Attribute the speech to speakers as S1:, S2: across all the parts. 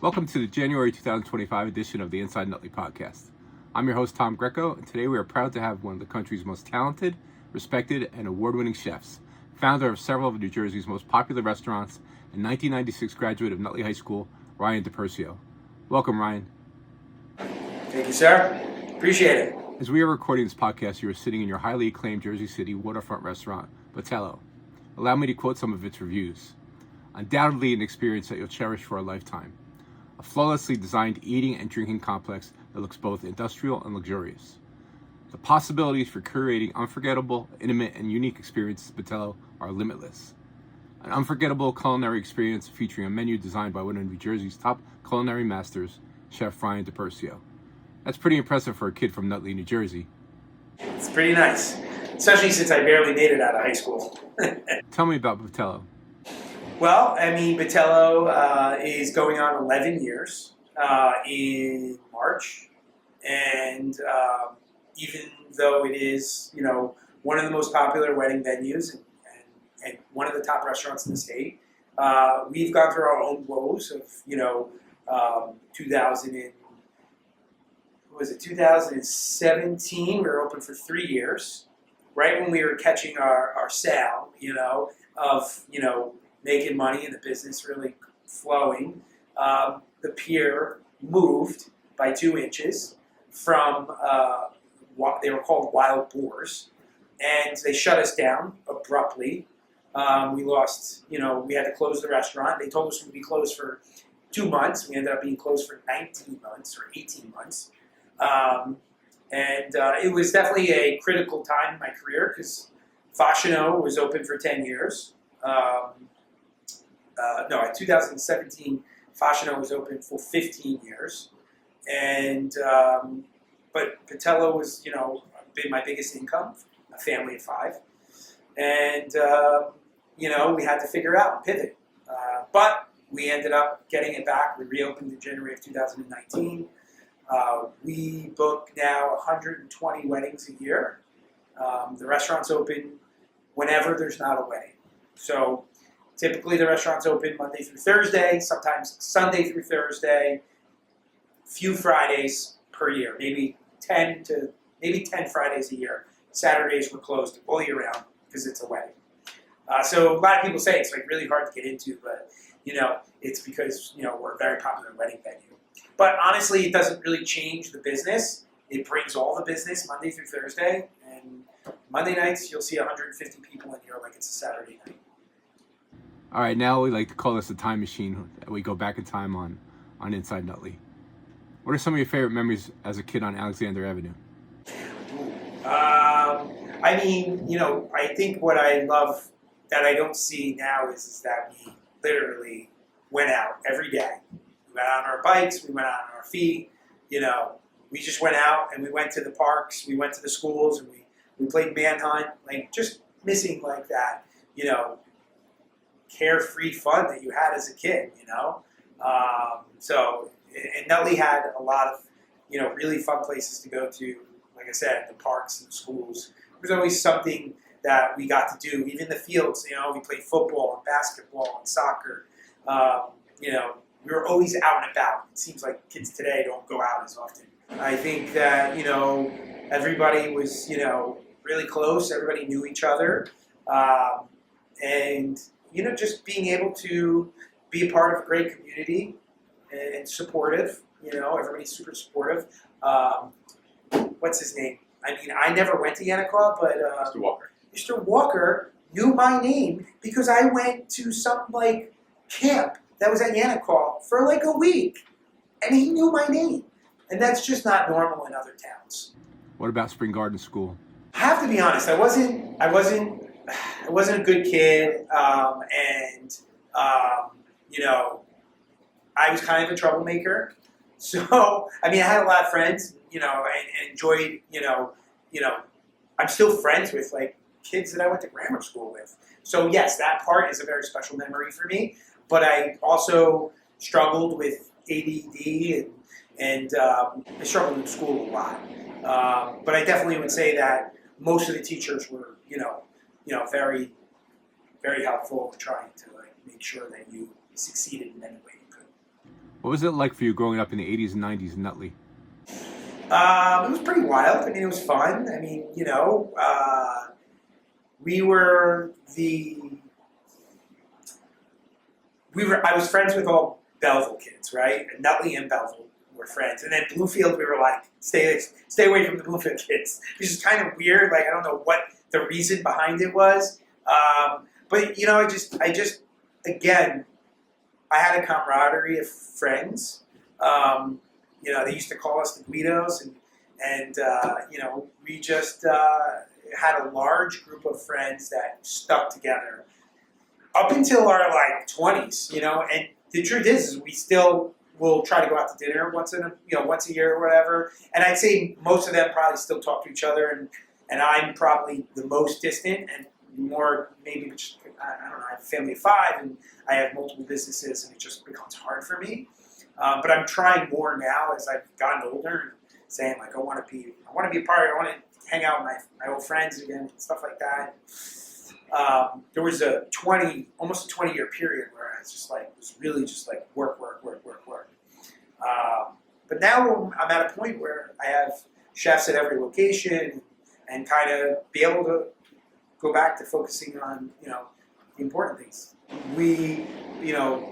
S1: Welcome to the January 2025 edition of the Inside Nutley Podcast. I'm your host, Tom Greco, and today we are proud to have one of the country's most talented, respected, and award-winning chefs, founder of several of New Jersey's most popular restaurants, and 1996 graduate of Nutley High School, Ryan DePersio. Welcome, Ryan.
S2: Thank you, sir. Appreciate it.
S1: As we are recording this podcast, you are sitting in your highly acclaimed Jersey City waterfront restaurant, Botello. Allow me to quote some of its reviews. Undoubtedly an experience that you'll cherish for a lifetime. A flawlessly designed eating and drinking complex that looks both industrial and luxurious. The possibilities for curating unforgettable, intimate, and unique experiences at Botello are limitless. An unforgettable culinary experience featuring a menu designed by one of New Jersey's top culinary masters, Chef Ryan DePersio. That's pretty impressive for a kid from Nutley, New Jersey.
S2: It's pretty nice, especially since I barely made it out of high school.
S1: Tell me about Botello.
S2: Well, Botello is going on 11 years in March, and even though it is, one of the most popular wedding venues and one of the top restaurants in the state, we've gone through our own woes of, 2017, we were open for 3 years, right when we were catching our sale, of, making money and the business really flowing. The pier moved by 2 inches from what they were called wild boars, and they shut us down abruptly. We lost, we had to close the restaurant. They told us we'd be closed for 2 months. We ended up being closed for 19 months or 18 months. It was definitely a critical time in my career because Fascino was open for 10 years. In 2017, Fascino was open for 15 years. But Botello was, been my biggest income, a family of 5. And, we had to figure it out and pivot. But we ended up getting it back. We reopened in January of 2019. We book now 120 weddings a year. The restaurant's open whenever there's not a wedding. So typically the restaurant's open Monday through Thursday, sometimes Sunday through Thursday, few Fridays per year, maybe 10 Fridays a year. Saturdays we're closed all year round because it's a wedding. So a lot of people say it's really hard to get into, but it's because we're a very popular wedding venue. But honestly, it doesn't really change the business. It brings all the business Monday through Thursday, and Monday nights you'll see 150 people in here like it's a Saturday night.
S1: All right, now we like to call this a time machine. We go back in time on Inside Nutley. What are some of your favorite memories as a kid on Alexander Avenue?
S2: I think what I love that I don't see now is that we literally went out every day. We went out on our bikes, we went out on our feet, we just went out and we went to the parks, we went to the schools, and we played manhunt, just missing that, carefree fun that you had as a kid, And Nutley had a lot of, really fun places to go to, like I said, the parks and the schools. There was always something that we got to do, even the fields, we played football and basketball and soccer, we were always out and about. It seems like kids today don't go out as often. I think that, everybody was, really close. Everybody knew each other. Just being able to be a part of a great community and supportive, everybody's super supportive. What's his name? I never went to Yannicka, but
S3: Mr. Walker.
S2: Mr. Walker knew my name because I went to some camp that was at Yannicka for a week, and he knew my name, and that's just not normal in other towns.
S1: What about Spring Garden School?
S2: I have to be honest. I wasn't a good kid, I was kind of a troublemaker. So I had a lot of friends, and enjoyed, I'm still friends with kids that I went to grammar school with. So yes, that part is a very special memory for me. But I also struggled with ADD and I struggled in school a lot. But I definitely would say that most of the teachers were, very, very helpful, trying to make make sure that you succeeded in any way you could.
S1: What was it like for you growing up in the 80s and 90s in Nutley?
S2: It was pretty wild. I mean, it was fun. I mean, we were I was friends with all Belleville kids, right? And Nutley and Belleville were friends. And then Bluefield, we were like, stay away from the Bluefield kids, which is kind of weird. Like, I don't know what the reason behind it was. But, I just, again, I had a camaraderie of friends. They used to call us the Guidos, and we just had a large group of friends that stuck together up until our 20s, and the truth is we still will try to go out to dinner once a year or whatever. And I'd say most of them probably still talk to each other, and I'm probably the most distant and more maybe just, I don't know, I have a family of 5 and I have multiple businesses, and it just becomes hard for me. But I'm trying more now as I've gotten older, saying I want to be a part of it. I want to hang out with my old friends again, and stuff like that. There was almost a 20-year period where I was just was really just work. But now I'm at a point where I have chefs at every location, and kind of be able to go back to focusing on the important things. We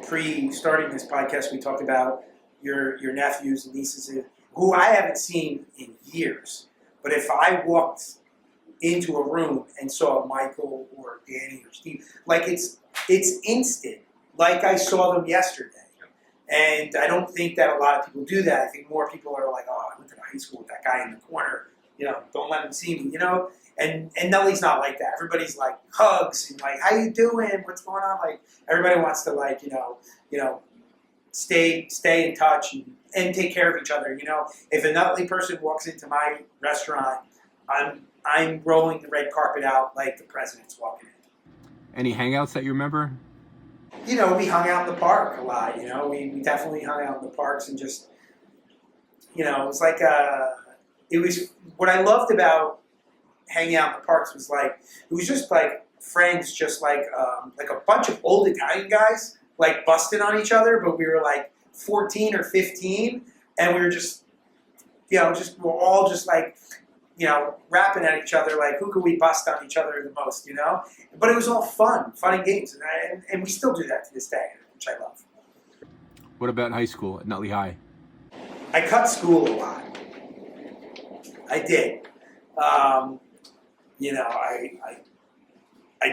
S2: pre-starting this podcast, we talked about your nephews and nieces who I haven't seen in years. But if I walked into a room and saw Michael or Danny or Steve, it's instant, like I saw them yesterday. And I don't think that a lot of people do that. I think more people are like, oh, I went to high school with that guy in the corner. Don't let him see me, And Nutley's not like that. Everybody's hugs and how you doing? What's going on? Everybody wants to stay in touch and take care of each other. If a Nutley person walks into my restaurant, I'm rolling the red carpet out like the president's walking in.
S1: Any hangouts that you remember?
S2: We hung out in the park a lot. We definitely hung out in the parks and just, it was it was what I loved about hanging out in the parks was it was just friends, just a bunch of old Italian guys busting on each other, but we were 14 or 15, and we were just we're all just rapping at each other who could we bust on each other the most, But it was all fun and games, and we still do that to this day, which I love.
S1: What about high school at Nutley High?
S2: I cut school a lot. I did. I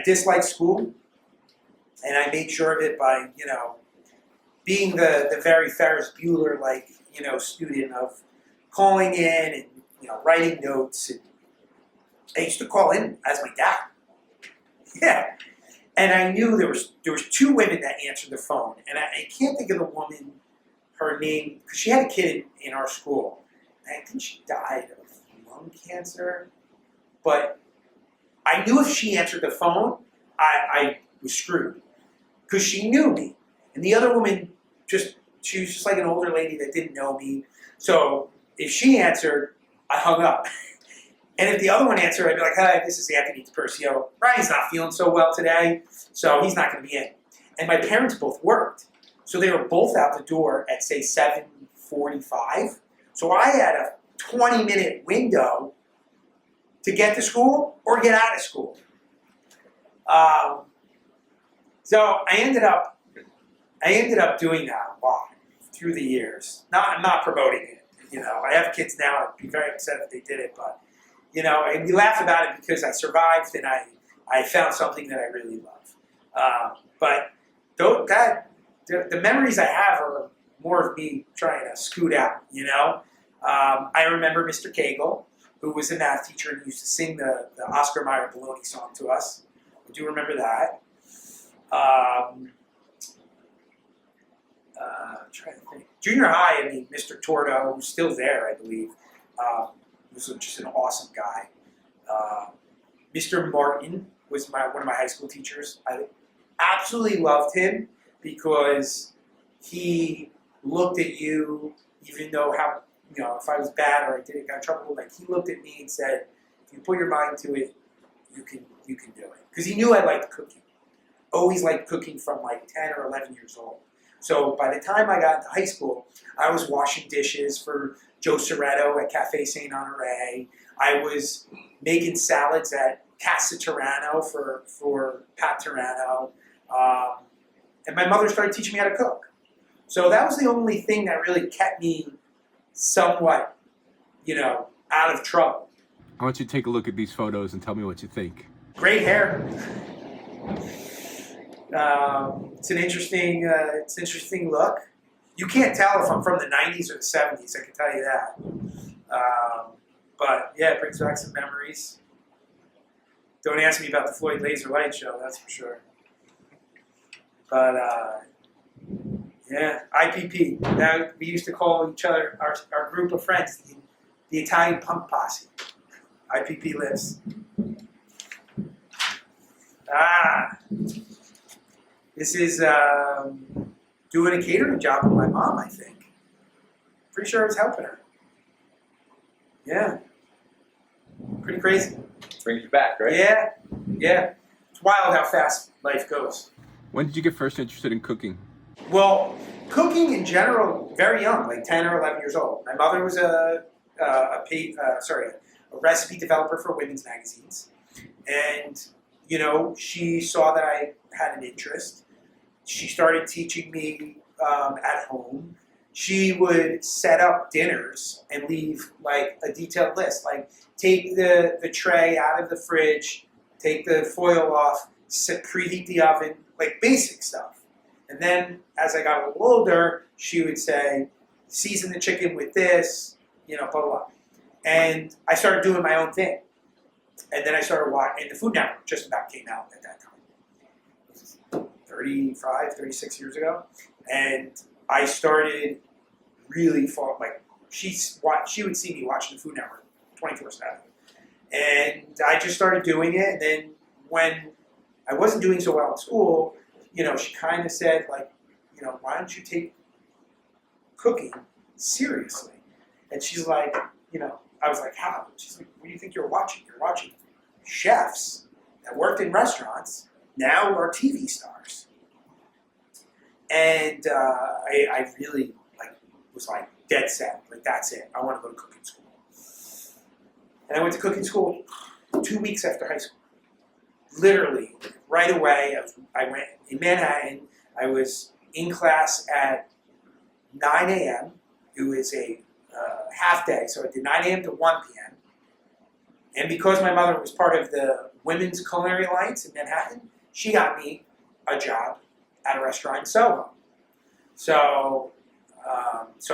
S2: disliked school, and I made sure of it by, being the very Ferris Bueller, student of calling in and, writing notes. And I used to call in as my dad. Yeah. And I knew there was 2 women that answered the phone, and I can't think of the woman, her name, because she had a kid in our school. I think she died of lung cancer, but I knew if she answered the phone, I was screwed, because she knew me. And the other woman, she was just an older lady that didn't know me. So if she answered, I hung up. And if the other one answered, I'd be hi, this is Anthony DePersio. Ryan's not feeling so well today, so he's not going to be in. And my parents both worked. So they were both out the door at, say, 7:45. So I had a 20-minute window to get to school or get out of school. So I ended up doing that a lot through the years. I'm not promoting it. I have kids now. I'd be very upset if they did it, but and we laugh about it because I survived and I found something that I really love. But the memories I have are more of me trying to scoot out. I remember Mr. Cagle, who was a math teacher and used to sing the Oscar Mayer Baloney song to us. I do remember that. I'm trying to think. Junior high, Mr. Tordo, who's still there, I believe, was just an awesome guy. Mr. Martin was one of my high school teachers. I absolutely loved him because he looked at you, even though if I was bad or I got in trouble, he looked at me and said, if you put your mind to it, you can do it. Because he knew I liked cooking. always liked cooking from like 10 or 11 years old. So by the time I got into high school, I was washing dishes for Joe Soretto at Cafe St. Honore. I was making salads at Casa Tirano for Pat Tirano. And my mother started teaching me how to cook. So that was the only thing that really kept me somewhat, out of trouble.
S1: I want you to take a look at these photos and tell me what you think.
S2: Great hair. It's an interesting look. You can't tell if I'm from the 90s or the 70s, I can tell you that. But yeah, it brings back some memories. Don't ask me about the Floyd Laser Light Show, that's for sure. But yeah, IPP. Now we used to call each other, our group of friends, the Italian Punk Posse. IPP lives. This is doing a catering job with my mom, I think. Pretty sure I was helping her. Yeah. Pretty crazy.
S3: Brings you back, right?
S2: Yeah. It's wild how fast life goes.
S1: When did you get first interested in cooking?
S2: Well, cooking in general, very young, like 10 or 11 years old. My mother was a recipe developer for women's magazines. And, she saw that I had an interest. She started teaching me at home. She would set up dinners and leave like a detailed list, like take the tray out of the fridge, take the foil off, preheat the oven, like basic stuff. And then as I got a little older, she would say, season the chicken with this, blah, blah, blah. And I started doing my own thing. And then I started watching, and the Food Network just about came out at that time. 36 years ago. And I started really she would see me watching the Food Network 24/7. And I just started doing it. And then when I wasn't doing so well in school, she kind of said, like, why don't you take cooking seriously? And she's like, I was like, how? She's like, what do you think you're watching? You're watching chefs that worked in restaurants, now are TV stars. And I really was dead set, that's it. I want to go to cooking school. And I went to cooking school 2 weeks after high school. Literally, right away, I went in Manhattan. I was in class at 9 a.m. It was a half day, so I did 9 a.m. to 1 p.m. And because my mother was part of the Women's Culinary Alliance in Manhattan, she got me a job at a restaurant in Soho. So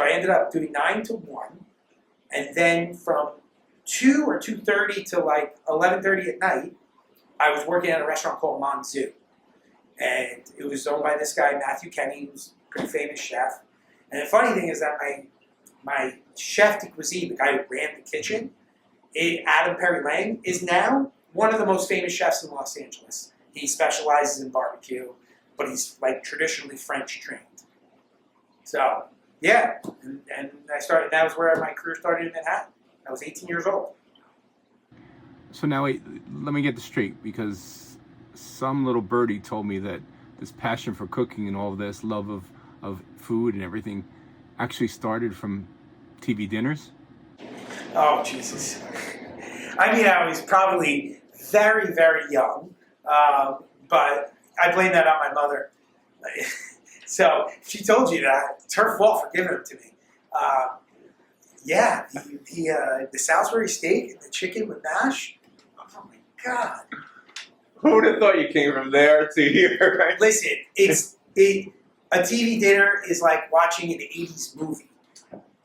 S2: I ended up doing 9 to 1, and then from 2 or 2:30 to 11:30 at night, I was working at a restaurant called Manzu. And it was owned by this guy, Matthew Kenny, who's a pretty famous chef. And the funny thing is that my chef de cuisine, the guy who ran the kitchen, Adam Perry Lang, is now one of the most famous chefs in Los Angeles. He specializes in barbecue, but he's traditionally French trained. So, yeah, and that was where my career started in Manhattan. I was 18 years old.
S1: So now wait, let me get this straight, because some little birdie told me that this passion for cooking and all of this love of food and everything actually started from TV dinners.
S2: Oh, Jesus. I was probably very, very young, but I blame that on my mother. So if she told you that, it's her fault for giving them to me. The Salisbury steak and the chicken with mash. Oh my God.
S3: Who would have thought you came from there to here, right?
S2: Listen, a TV dinner is like watching an 80s movie.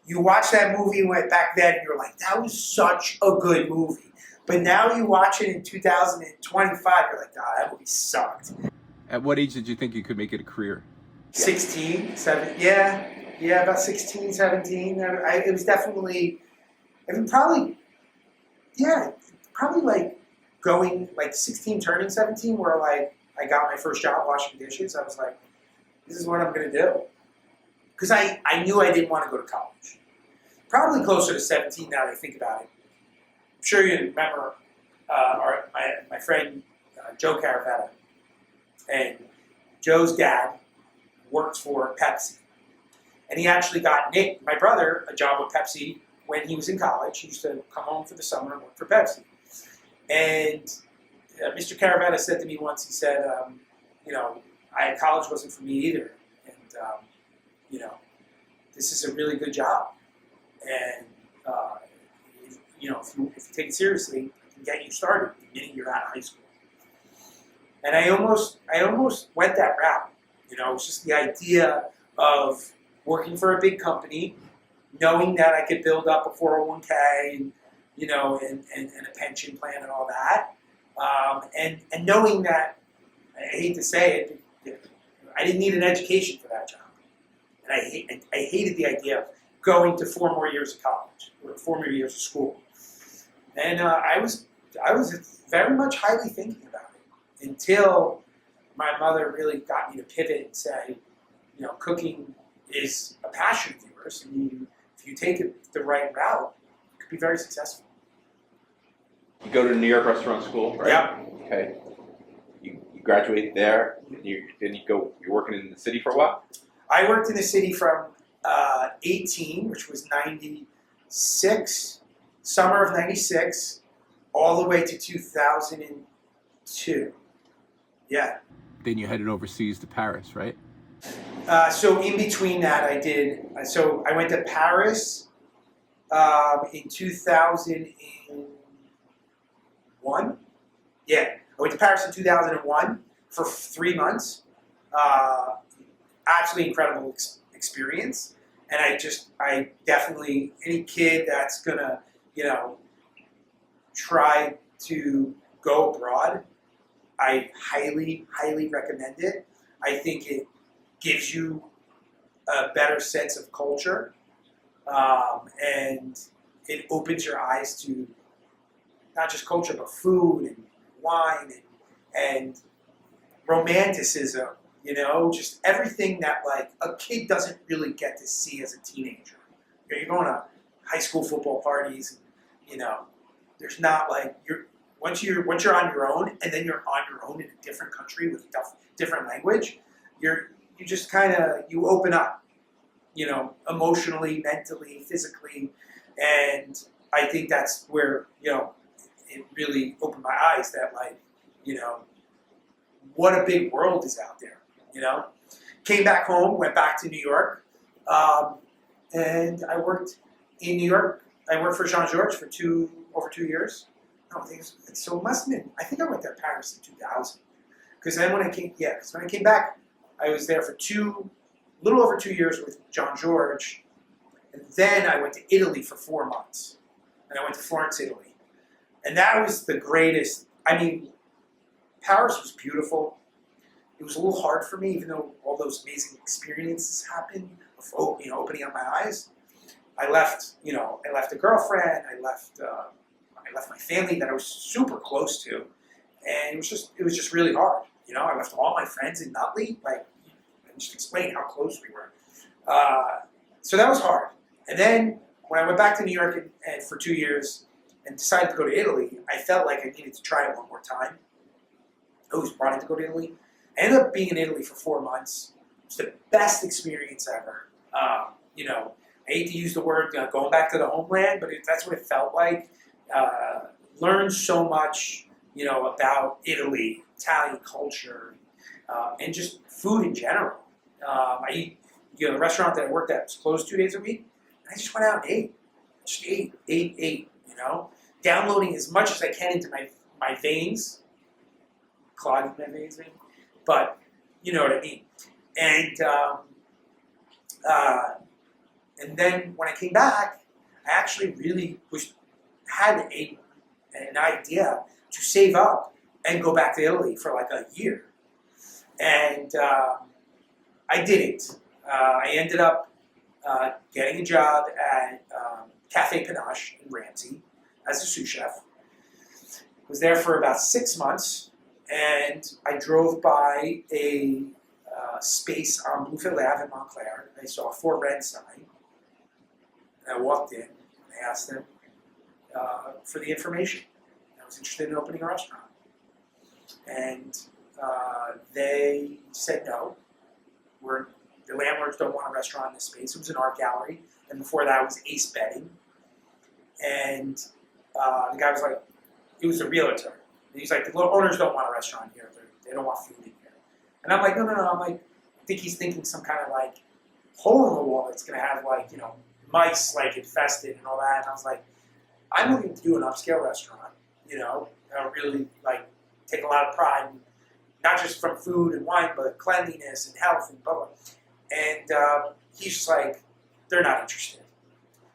S2: You watch that movie back then, and you're like, that was such a good movie. But now you watch it in 2025, you're like, that movie sucked.
S1: At what age did you think you could make it a career?
S2: 16, 17, yeah, about 16, 17. It was definitely, probably going 16, turning 17, where I got my first job washing dishes. I was like, this is what I'm going to do. Because I knew I didn't want to go to college. Probably closer to 17 now that I think about it. I'm sure you remember my friend Joe Caravetta. And Joe's dad worked for Pepsi. And he actually got Nick, my brother, a job with Pepsi when he was in college. He used to come home for the summer and work for Pepsi. And Mr. Caravetta said to me once, he said, college wasn't for me either. And, this is a really good job. And, if you take it seriously, I can get you started the minute you're out of high school. And I almost went that route. It was just the idea of working for a big company, knowing that I could build up a 401k and a pension plan and all that. And knowing that, I hate to say it, I didn't need an education for that job. And I hated the idea of going to 4 more years of college or 4 more years of school. And I was very much highly thinking about it until my mother really got me to pivot and say, cooking is a passion of yours, and if you take it the right route, you could be very successful.
S3: You go to New York Restaurant School, right?
S2: Yeah.
S3: Okay. You graduate there, and you're working in the city for a while?
S2: I worked in the city from 18, which was 96, summer of 96, all the way to 2002. Yeah.
S1: Then you headed overseas to Paris, right?
S2: So in between that, I went to Paris in 2001. Yeah, I went to Paris in 2001 for 3 months. Absolutely incredible experience. And I definitely, any kid that's gonna, try to go abroad, I highly, highly recommend it. I think it gives you a better sense of culture, and it opens your eyes to not just culture, but food and wine and romanticism, just everything that like a kid doesn't really get to see as a teenager. You're going to high school football parties, there's not like once you're on your own, and then you're on your own in a different country with different language, you just kind of, you open up, emotionally, mentally, physically, and I think that's where, it really opened my eyes that like, what a big world is out there, Came back home, went back to New York, and I worked in New York. I worked for Jean-Georges for over 2 years. No, I think so it must have been, I think I went to Paris in 2000. Because then when I came back, I was there for a little over 2 years with Jean-Georges. And then I went to Italy for 4 months. And I went to Florence, Italy. And that was the greatest. I mean, Paris was beautiful. It was a little hard for me, even though all those amazing experiences happened, opening up my eyes. I left a girlfriend. I left my family that I was super close to, and it was just really hard. I left all my friends in Nutley. Like, just explain how close we were. So that was hard. And then when I went back to New York and for 2 years and decided to go to Italy, I felt like I needed to try it one more time. I always wanted to go to Italy. I ended up being in Italy for 4 months. It was the best experience ever. I hate to use the word going back to the homeland, but that's what it felt like. Learned so much, about Italy, Italian culture, and just food in general. The restaurant that I worked at was closed 2 days a week. And I just went out and ate. Just ate, downloading as much as I can into my veins, clogging my veins, maybe. But you know what I mean. And then when I came back, I actually really had an idea to save up and go back to Italy for like a year. And I didn't. I ended up getting a job at Cafe Panache in Ramsey as a sous chef. Was there for about 6 months, and I drove by a space on Bluefield Ave in Montclair. I saw a for rent sign, and I walked in. And I asked them for the information. I was interested in opening a restaurant, and they said no. The landlords don't want a restaurant in this space. It was an art gallery, and before that it was Ace Betting. And the guy was like, he was a realtor. And he's like, the owners don't want a restaurant here. They don't want food in here. And I'm like, no. I'm like, I think he's thinking some kind of like hole in the wall that's going to have like, mice like infested and all that. And I was like, I'm looking to do an upscale restaurant, really like take a lot of pride, not just from food and wine, but cleanliness and health and blah, blah. And he's just like, they're not interested.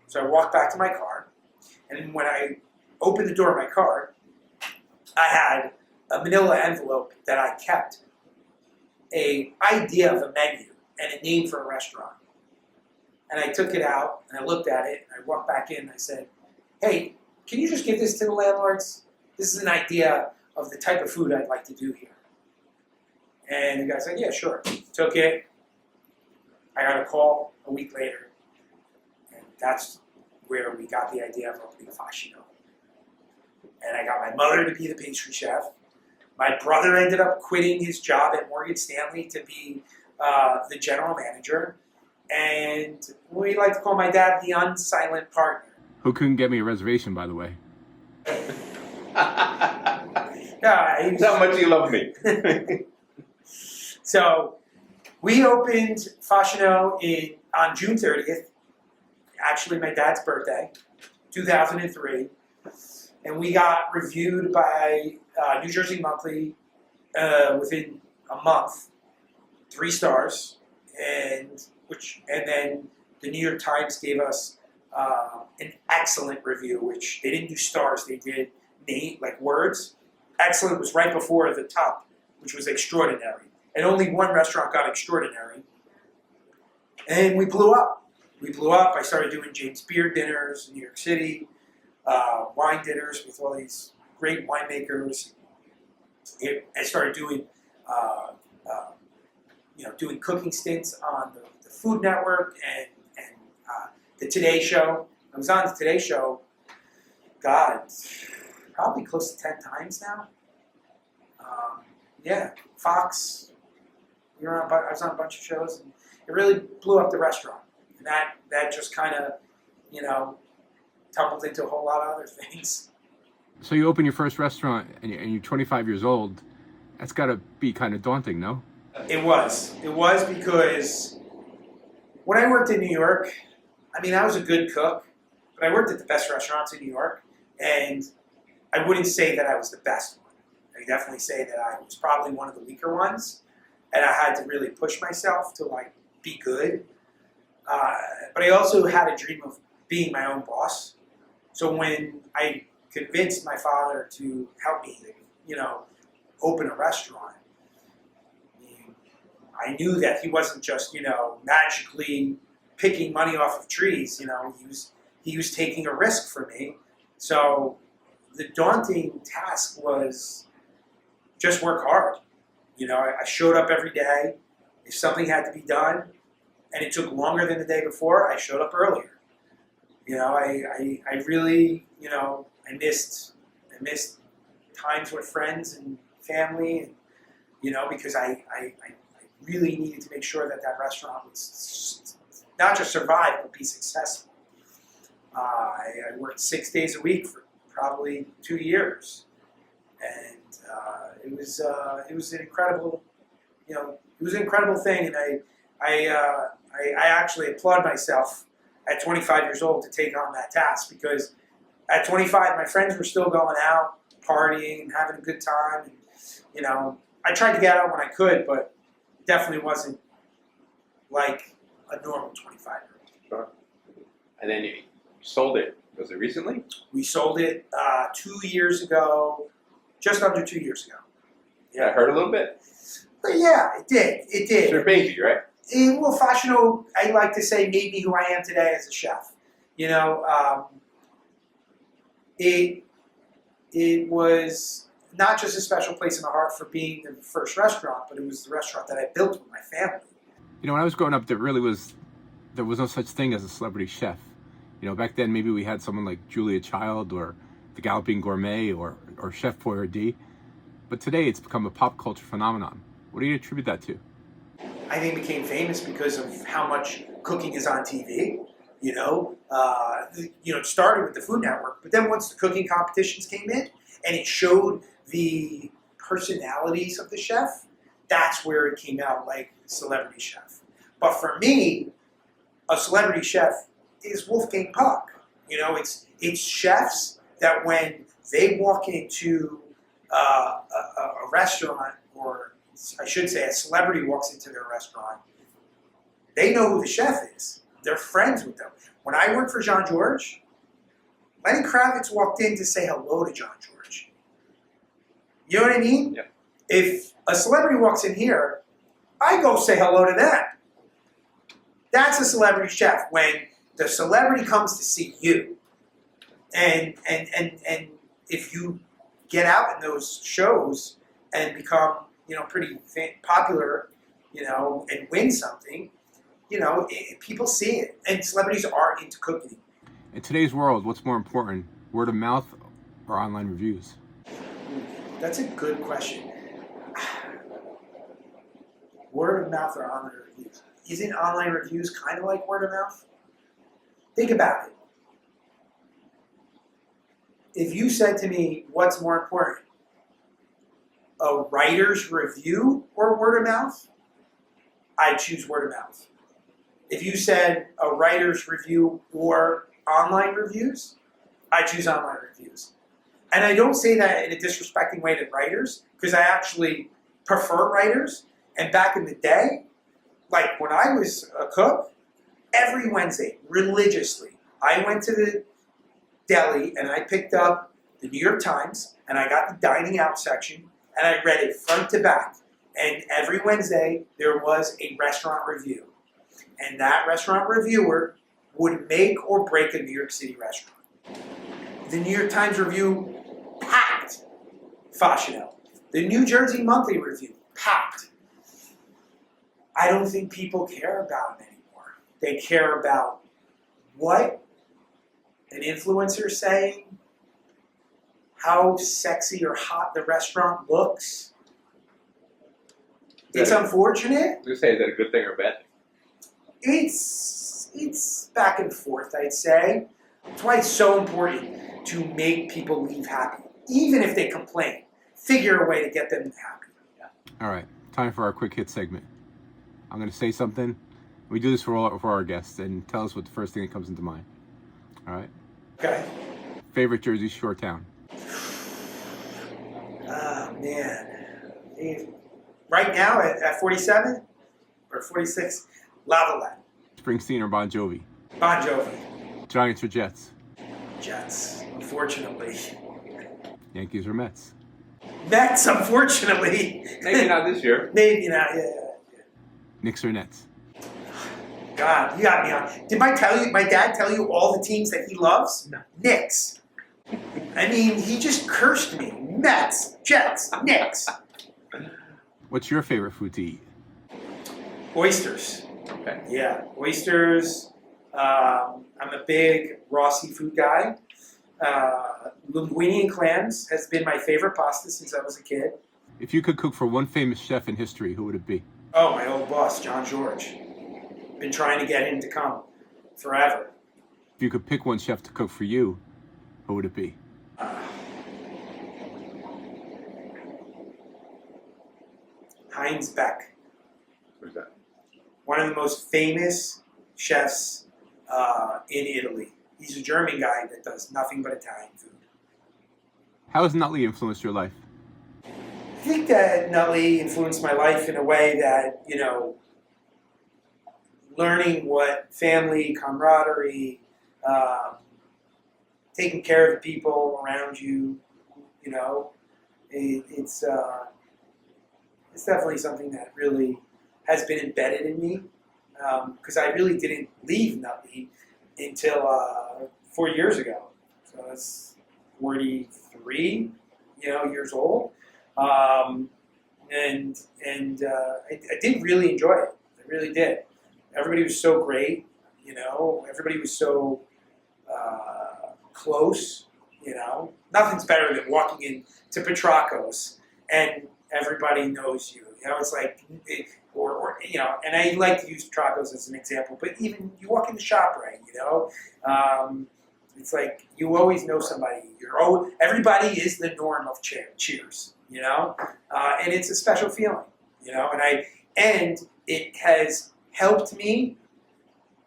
S2: So I walked back to my car, and when I opened the door of my car, I had a manila envelope that I kept an idea of a menu and a name for a restaurant. And I took it out, and I looked at it, and I walked back in, and I said, hey, can you just give this to the landlords? This is an idea of the type of food I'd like to do here. And the guy said, yeah, sure. Took it. I got a call a week later, and that's where we got the idea of opening a Fascino. And I got my mother to be the pastry chef. My brother ended up quitting his job at Morgan Stanley to be the general manager. And we like to call my dad the unsilent partner.
S1: Who couldn't get me a reservation, by the way?
S2: Yeah,
S3: That's how much you love me.
S2: So we opened Fascino on June 30th, actually my dad's birthday, 2003. And we got reviewed by New Jersey Monthly within a month, 3 stars, and then the New York Times gave us an excellent review, which they didn't do stars, they did words. Excellent was right before the top, which was extraordinary. And only one restaurant got extraordinary. And we blew up. I started doing James Beard dinners in New York City, wine dinners with all these great winemakers. I started doing, doing cooking stints on the Food Network and the Today Show. I was on the Today Show, God, probably close to 10 times now. Fox. I was on a bunch of shows, and it really blew up the restaurant. And that just kind of, tumbled into a whole lot of other things.
S1: So you open your first restaurant, and you're 25 years old. That's got to be kind of daunting, no?
S2: It was. It was because when I worked in New York, I was a good cook, but I worked at the best restaurants in New York, and I wouldn't say that I was the best one. I definitely say that I was probably one of the weaker ones, and I had to really push myself to be good. But I also had a dream of being my own boss. So when I convinced my father to help me, open a restaurant, I knew that he wasn't just, magically picking money off of trees. He was taking a risk for me. So the daunting task was just work hard. I showed up every day. If something had to be done, and it took longer than the day before, I showed up earlier. I really, I missed times with friends and family, and, because I really needed to make sure that restaurant was not just survive, but be successful. I worked 6 days a week for probably 2 years, and it was an incredible, it was an incredible thing, and I actually applaud myself at 25 years old to take on that task, because at 25 my friends were still going out, partying and having a good time, and I tried to get out when I could, but it definitely wasn't like a normal 25-year-old.
S3: Sure. And then you sold it. Was it recently?
S2: We sold it 2 years ago, just under 2 years ago.
S3: Yeah, I heard a little bit.
S2: But yeah, it did.
S3: It's your baby, right?
S2: Well, Fascino, I like to say, made me who I am today as a chef. It was not just a special place in my heart for being the first restaurant, but it was the restaurant that I built with my family.
S1: When I was growing up, there was no such thing as a celebrity chef. Back then maybe we had someone like Julia Child or the Galloping Gourmet or Chef Boyardee. but today it's become a pop culture phenomenon. What do you attribute that to?
S2: I think it became famous because of how much cooking is on TV. It started with the Food Network, but then once the cooking competitions came in and it showed the personalities of the chef, that's where it came out like celebrity chef. But for me, a celebrity chef is Wolfgang Puck. It's chefs that when they walk into a restaurant, or I should say a celebrity walks into their restaurant, they know who the chef is. They're friends with them. When I worked for Jean-Georges, Lenny Kravitz walked in to say hello to Jean-Georges. You know what I mean?
S3: Yeah.
S2: If a celebrity walks in here, I go say hello to them. That's a celebrity chef. When the celebrity comes to see you, and if you get out in those shows and become pretty popular, and win something, people see it, and celebrities are into cooking.
S1: In today's world, what's more important, word of mouth or online reviews?
S2: That's a good question. Word of mouth or online reviews? Isn't online reviews kind of like word of mouth? Think about it. If you said to me, what's more important, a writer's review or word of mouth, I'd choose word of mouth. If you said a writer's review or online reviews, I choose online reviews. And I don't say that in a disrespecting way to writers, because I actually prefer writers. And back in the day, like when I was a cook, every Wednesday, religiously, I went to the deli and I picked up the New York Times and I got the dining out section and I read it front to back. And every Wednesday, there was a restaurant review. And that restaurant reviewer would make or break a New York City restaurant. The New York Times Review, packed. Fascino. The New Jersey Monthly Review, packed. I don't think people care about them anymore. They care about what an influencer is saying, how sexy or hot the restaurant looks. It's unfortunate.
S3: I was going to say, is that a good thing or a bad thing?
S2: It's back and forth, I'd say. That's why it's so important to make people leave happy. Even if they complain, figure a way to get them happy.
S3: Yeah.
S1: All right, time for our quick hit segment. I'm going to say something. We do this for our guests, and tell us what the first thing that comes into mind. All right?
S2: Okay.
S1: Favorite Jersey Shore town?
S2: Oh, man. Right now at 47 or 46, Lavalette.
S1: Springsteen or Bon Jovi?
S2: Bon Jovi.
S1: Giants or Jets?
S2: Jets, unfortunately.
S1: Yankees or Mets?
S2: Mets, unfortunately.
S3: Maybe not this year.
S2: Maybe not, yeah.
S1: Knicks or Nets?
S2: God, you got me on. Did my dad tell you all the teams that he loves?
S3: No.
S2: Knicks. I mean, he just cursed me. Mets, Jets, Knicks.
S1: What's your favorite food to eat?
S2: Oysters.
S3: Okay.
S2: Yeah, oysters. I'm a big raw seafood guy. Linguine and clams has been my favorite pasta since I was a kid.
S1: If you could cook for one famous chef in history, who would it be?
S2: Oh, my old boss, Jean-Georges. Been trying to get him to come forever.
S1: If you could pick one chef to cook for you, who would it be?
S2: Heinz Beck.
S3: Who's that?
S2: One of the most famous chefs in Italy. He's a German guy that does nothing but Italian food.
S1: How has Nutley influenced your life?
S2: I think that Nutley influenced my life in a way that, learning what family, camaraderie, taking care of the people around you, it's definitely something that really has been embedded in me, because I really didn't leave Nutley until 4 years ago. So that's 43, years old. I did really enjoy it. I really did. Everybody was so great, Everybody was so close, Nothing's better than walking into Petracco's and everybody knows you. You know, it's like, or you know, and I like to use Tracos as an example, but even you walk in the shop, right? You know, it's like you always know somebody. Everybody is the norm of cheers. You know, and it's a special feeling. You know, and it has helped me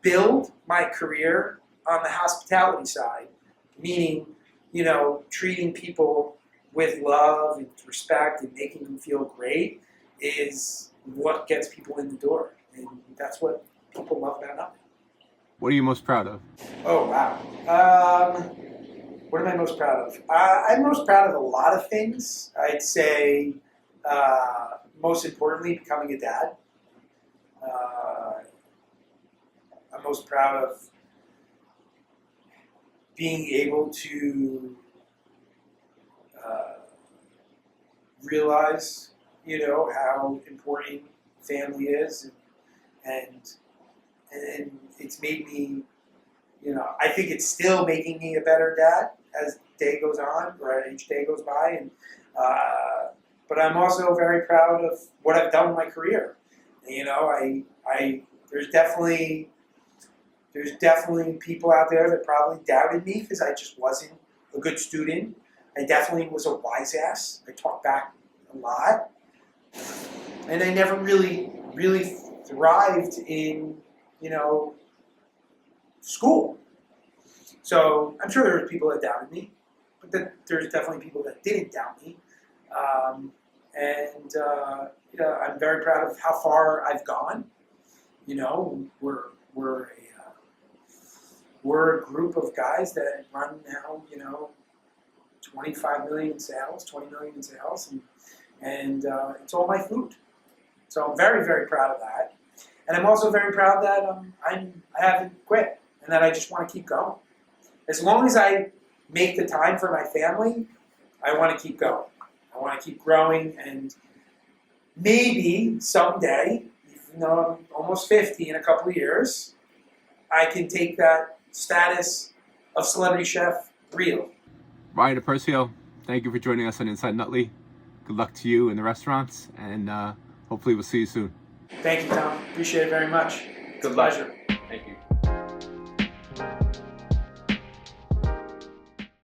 S2: build my career on the hospitality side, meaning, you know, treating people with love and respect and making them feel great is what gets people in the door. And that's what people love about Nutley.
S1: What are you most proud of?
S2: Oh, wow. What am I most proud of? I'm most proud of a lot of things. I'd say, most importantly, becoming a dad. I'm most proud of being able to realize, you know, how important family is, and it's made me, you know, I think it's still making me a better dad as day goes on, or each day goes by, and but I'm also very proud of what I've done in my career. You know, there's definitely people out there that probably doubted me because I just wasn't a good student. I definitely was a wise ass. I talked back a lot. And I never really thrived in, you know, school. So I'm sure there were people that doubted me, but there's definitely people that didn't doubt me. You know, I'm very proud of how far I've gone. You know, we're a group of guys that run now, you know, 25 million in sales, 20 million in sales, and it's all my food. So I'm very, very proud of that. And I'm also very proud that I haven't quit and that I just want to keep going. As long as I make the time for my family, I want to keep going. I want to keep growing, and maybe someday, even though I'm almost 50 in a couple of years, I can take that status of celebrity chef real.
S1: Ryan DePersio, thank you for joining us on Inside Nutley. Good luck to you in the restaurants, and hopefully we'll see you soon.
S2: Thank you, Tom. Appreciate it very much. It's a
S3: Good luck.
S2: pleasure.
S3: Thank you.